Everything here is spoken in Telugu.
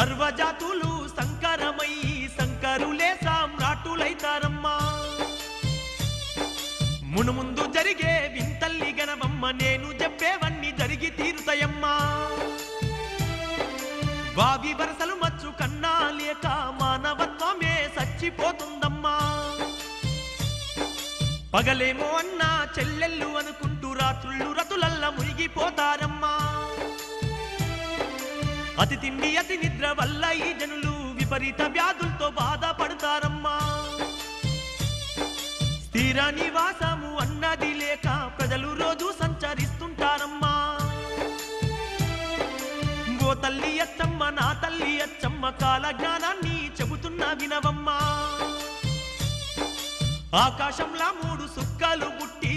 సర్వజాతులు సంకరమై సంకరులే సామ్రాటులైతారమ్మా మునుముందు జరిగే వింతల్లి గణవమ్మ నేను చెప్పేవన్నీ జరిగి తీరుతాయమ్మా వావి వరసలు మచ్చు కన్నా లేక మానవత్వమే చచ్చిపోతుందమ్మా పగలేమో అన్నా చెల్లెళ్ళు అనుకుంటూ రాత్రుళ్ళు రతులల్ల మునిగిపోతారమ్మా అతి తిండి అతి నిద్ర వల్ల ఈ జనులు విపరీత వ్యాధులతో బాధపడతారమ్మా స్థిర నివాసము అన్నది లేక ప్రజలు రోజు సంచరిస్తుంటారమ్మా ఓ తల్లి అచ్చమ్మ నా తల్లి అచ్చమ్మ కాల జ్ఞానాన్ని చెబుతున్నా వినవమ్మా ఆకాశంలా 3 సుక్కలు పుట్టి